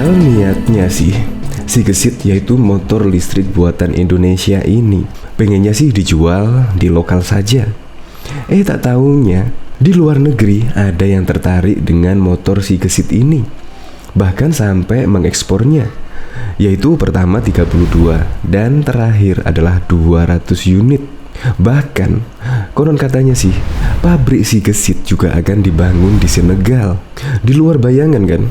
Padahal niatnya sih, si Gesit yaitu motor listrik buatan Indonesia ini pengennya sih dijual di lokal saja. Tak taunya di luar negeri ada yang tertarik dengan motor si Gesit ini, bahkan sampai mengekspornya, yaitu pertama 32 dan terakhir adalah 200 unit. Bahkan konon katanya sih pabrik si Gesit juga akan dibangun di Senegal. Di luar bayangan kan,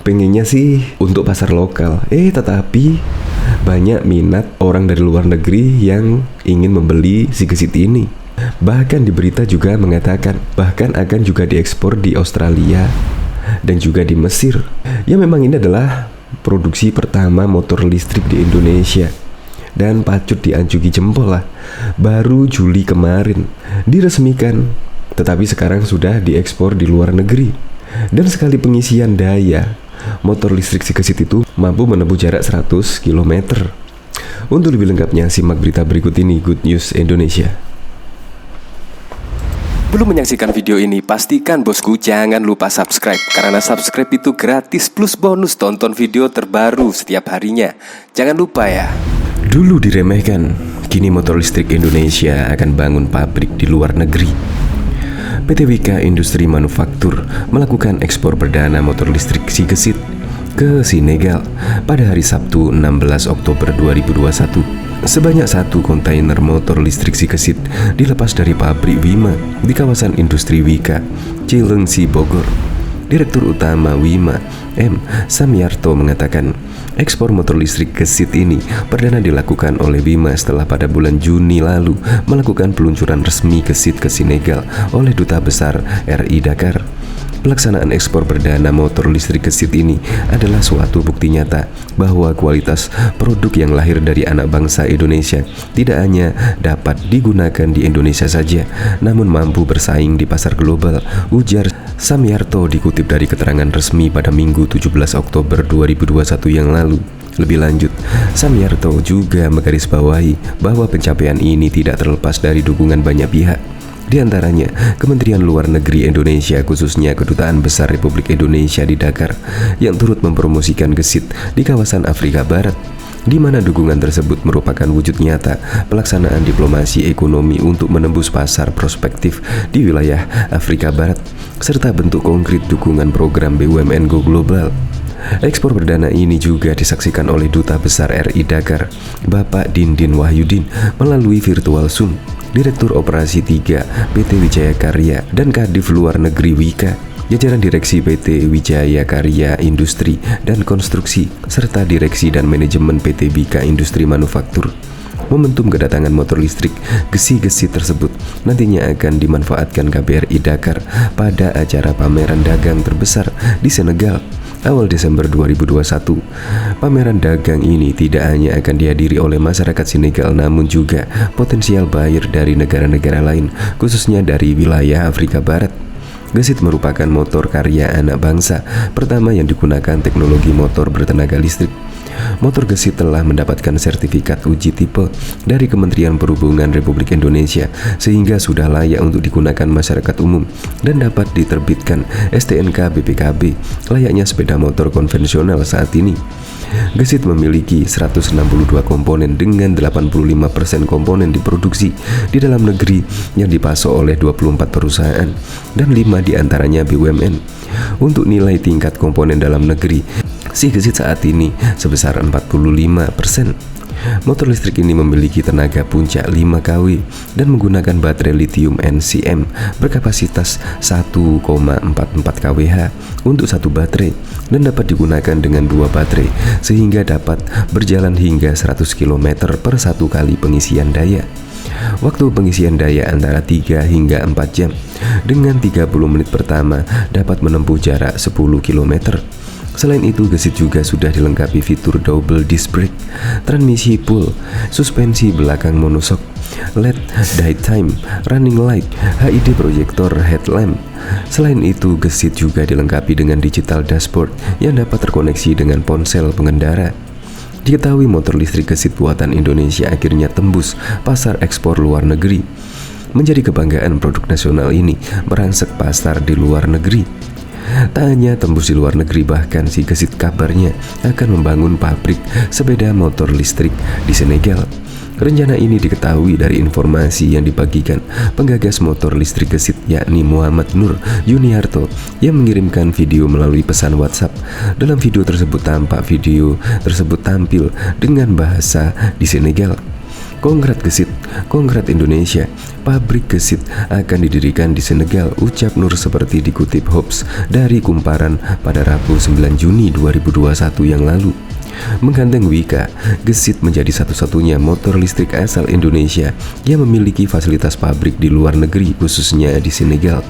pengennya sih untuk pasar lokal, tetapi banyak minat orang dari luar negeri yang ingin membeli si Gesit ini. Bahkan di berita juga mengatakan bahkan akan juga diekspor di Australia dan juga di Mesir. Ya memang ini adalah produksi pertama motor listrik di Indonesia, dan patut dianjuki jempol lah. Baru Juli kemarin diresmikan, tetapi sekarang sudah diekspor di luar negeri. Dan sekali pengisian daya, motor listrik si Gesit itu mampu menempuh jarak 100 km. Untuk lebih lengkapnya, simak berita berikut ini, Good News Indonesia. Belum menyaksikan video ini, pastikan bosku jangan lupa subscribe, karena subscribe itu gratis plus bonus tonton video terbaru setiap harinya. Jangan lupa ya. Dulu diremehkan, kini motor listrik Indonesia akan bangun pabrik di luar negeri. PT Wika Industri Manufaktur melakukan ekspor perdana motor listrik si Gesit ke Senegal pada hari Sabtu 16 Oktober 2021. Sebanyak 1 kontainer motor listrik si Gesit dilepas dari pabrik Wima di kawasan industri Wika, Cilengsi, Bogor. Direktur Utama Wima, M. Samyarto mengatakan, ekspor motor listrik Gesit ini perdana dilakukan oleh Wima setelah pada bulan Juni lalu melakukan peluncuran resmi Gesit ke Senegal oleh Duta Besar RI Dakar. Pelaksanaan ekspor perdana motor listrik Gesit ini adalah suatu bukti nyata bahwa kualitas produk yang lahir dari anak bangsa Indonesia tidak hanya dapat digunakan di Indonesia saja, namun mampu bersaing di pasar global, ujar Samyarto dikutip dari keterangan resmi pada Minggu 17 Oktober 2021 yang lalu. Lebih lanjut, Samyarto juga menggarisbawahi bahwa pencapaian ini tidak terlepas dari dukungan banyak pihak. Di antaranya, Kementerian Luar Negeri Indonesia, khususnya Kedutaan Besar Republik Indonesia di Dakar, yang turut mempromosikan Gesit di kawasan Afrika Barat, di mana dukungan tersebut merupakan wujud nyata pelaksanaan diplomasi ekonomi untuk menembus pasar prospektif di wilayah Afrika Barat, serta bentuk konkret dukungan program BUMN Go Global. Ekspor perdana ini juga disaksikan oleh Duta Besar RI Dakar, Bapak Dindin Wahyudin, melalui virtual Zoom. Direktur Operasi 3 PT Wijaya Karya dan Kadif Luar Negeri Wika, jajaran Direksi PT Wijaya Karya Industri dan Konstruksi, serta Direksi dan Manajemen PT Wika Industri Manufaktur. Momentum kedatangan motor listrik Gesit tersebut nantinya akan dimanfaatkan KBRI Dakar pada acara pameran dagang terbesar di Senegal awal Desember 2021. Pameran dagang ini tidak hanya akan dihadiri oleh masyarakat Senegal, namun juga potensial buyer dari negara-negara lain, khususnya dari wilayah Afrika Barat. Gesit merupakan motor karya anak bangsa pertama yang digunakan teknologi motor bertenaga listrik. Motor Gesit telah mendapatkan sertifikat uji tipe dari Kementerian Perhubungan Republik Indonesia, sehingga sudah layak untuk digunakan masyarakat umum dan dapat diterbitkan STNK BPKB layaknya sepeda motor konvensional saat ini. Gesit memiliki 162 komponen dengan 85% komponen diproduksi di dalam negeri yang dipasok oleh 24 perusahaan dan 5 diantaranya BUMN. Untuk nilai tingkat komponen dalam negeri, si Gesit saat ini sebesar 45%. Motor listrik ini memiliki tenaga puncak 5 kW dan menggunakan baterai lithium NCM berkapasitas 1,44 kWh untuk satu baterai dan dapat digunakan dengan 2 baterai sehingga dapat berjalan hingga 100 km per satu kali pengisian daya. Waktu pengisian daya antara 3 hingga 4 jam. Dengan 30 menit pertama dapat menempuh jarak 10 km. Selain itu, Gesit juga sudah dilengkapi fitur double disc brake, transmisi pull, suspensi belakang monoshock, LED daytime running light, HID proyektor headlamp. Selain itu, Gesit juga dilengkapi dengan digital dashboard yang dapat terkoneksi dengan ponsel pengendara. Diketahui motor listrik Gesit buatan Indonesia akhirnya tembus pasar ekspor luar negeri. Menjadi kebanggaan produk nasional ini merangsek pasar di luar negeri. Tak hanya tembus di luar negeri, bahkan si Gesit kabarnya akan membangun pabrik sepeda motor listrik di Senegal. Rencana ini diketahui dari informasi yang dibagikan penggagas motor listrik Gesit, yakni Muhammad Nur Yuniarto, yang mengirimkan video melalui pesan WhatsApp. Dalam video tersebut tampil dengan bahasa di Senegal. Kongrat Gesit, kongrat Indonesia, pabrik Gesit akan didirikan di Senegal, ucap Nur seperti dikutip Hobbs dari Kumparan pada Rabu 9 Juni 2021 yang lalu. Menggandeng Wika, Gesit menjadi satu-satunya motor listrik asal Indonesia yang memiliki fasilitas pabrik di luar negeri, khususnya di Senegal.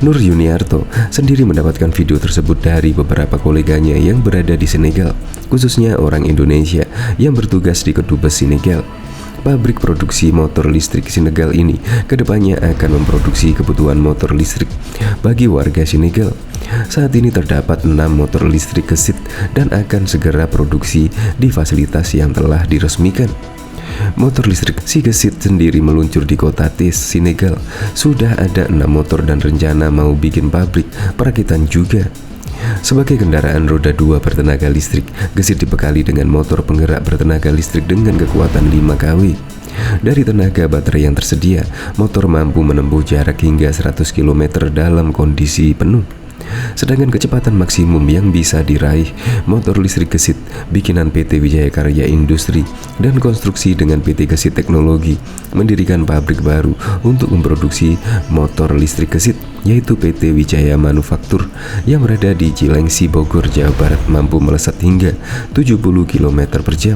Nur Yuniarto sendiri mendapatkan video tersebut dari beberapa koleganya yang berada di Senegal, khususnya orang Indonesia yang bertugas di Kedubes Senegal. Pabrik produksi motor listrik Senegal ini kedepannya akan memproduksi kebutuhan motor listrik bagi warga Senegal. Saat ini terdapat 6 motor listrik Gesit dan akan segera produksi di fasilitas yang telah diresmikan. Motor listrik si Gesit sendiri meluncur di kota Tes, Senegal. Sudah ada 6 motor dan rencana mau bikin pabrik perakitan juga. Sebagai kendaraan roda 2 bertenaga listrik, Gesit dibekali dengan motor penggerak bertenaga listrik dengan kekuatan 5 kW. Dari tenaga baterai yang tersedia, motor mampu menempuh jarak hingga 100 km dalam kondisi penuh. Sedangkan kecepatan maksimum yang bisa diraih motor listrik Gesit bikinan PT Wijaya Karya Industri dan Konstruksi dengan PT Gesit Teknologi mendirikan pabrik baru untuk memproduksi motor listrik Gesit, yaitu PT Wijaya Manufaktur yang berada di Cilengsi, Bogor, Jawa Barat, mampu melesat hingga 70 km per jam.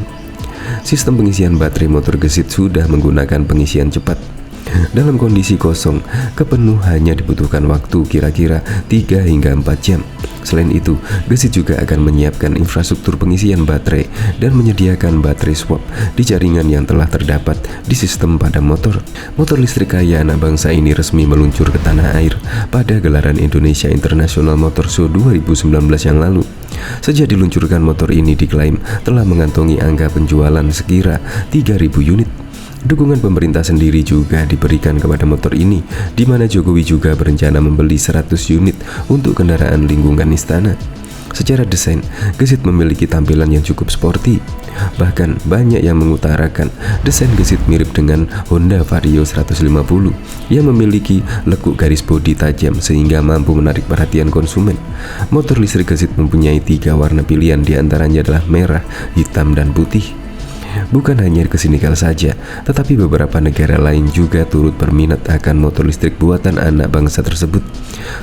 Sistem pengisian baterai motor Gesit sudah menggunakan pengisian cepat. Dalam kondisi kosong, ke penuh hanya dibutuhkan waktu kira-kira 3 hingga 4 jam. Selain itu, Gesit juga akan menyiapkan infrastruktur pengisian baterai dan menyediakan baterai swap di jaringan yang telah terdapat di sistem pada motor. Motor listrik kaya anak bangsa ini resmi meluncur ke tanah air pada gelaran Indonesia International Motor Show 2019 yang lalu. Sejak diluncurkan, motor ini diklaim telah mengantongi angka penjualan sekira 3.000 unit. Dukungan pemerintah sendiri juga diberikan kepada motor ini, di mana Jokowi juga berencana membeli 100 unit untuk kendaraan lingkungan istana. Secara desain, Gesit memiliki tampilan yang cukup sporty. Bahkan banyak yang mengutarakan desain Gesit mirip dengan Honda Vario 150 yang memiliki lekuk garis bodi tajam sehingga mampu menarik perhatian konsumen. Motor listrik Gesit mempunyai 3 warna pilihan, diantaranya adalah merah, hitam, dan putih. Bukan hanya ke Senegal saja, tetapi beberapa negara lain juga turut berminat akan motor listrik buatan anak bangsa tersebut.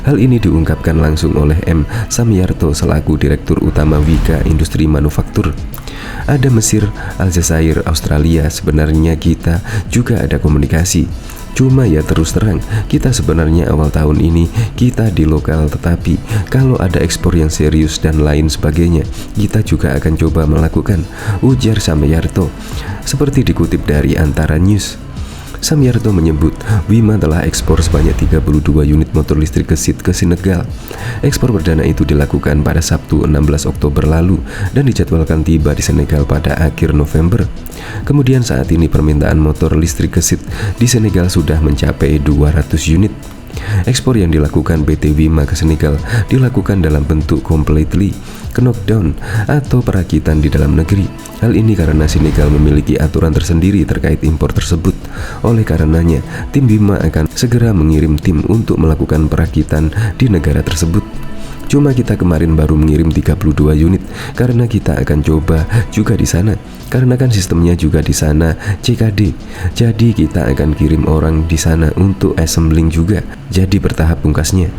Hal ini diungkapkan langsung oleh M. Samyarto selaku Direktur Utama Wika Industri Manufaktur. Ada Mesir, Aljazair, Australia, sebenarnya kita juga ada komunikasi. Cuma ya terus terang, kita sebenarnya awal tahun ini kita di lokal, tetapi kalau ada ekspor yang serius dan lain sebagainya, kita juga akan coba melakukan, ujar Samyarto. Seperti dikutip dari Antara News, Samyarto menyebut Wima telah ekspor sebanyak 32 unit motor listrik Gesit ke Senegal. Ekspor perdana itu dilakukan pada Sabtu 16 Oktober lalu dan dijadwalkan tiba di Senegal pada akhir November. Kemudian saat ini permintaan motor listrik Gesit di Senegal sudah mencapai 200 unit. Ekspor yang dilakukan PT Wima ke Senegal dilakukan dalam bentuk completely knockdown atau perakitan di dalam negeri. Hal ini karena Senegal memiliki aturan tersendiri terkait impor tersebut. Oleh karenanya, tim Wima akan segera mengirim tim untuk melakukan perakitan di negara tersebut. Cuma kita kemarin baru mengirim 32 unit karena kita akan coba juga di sana. Karena kan sistemnya juga di sana CKD. Jadi kita akan kirim orang di sana untuk assembling juga. Jadi bertahap pungkasnya.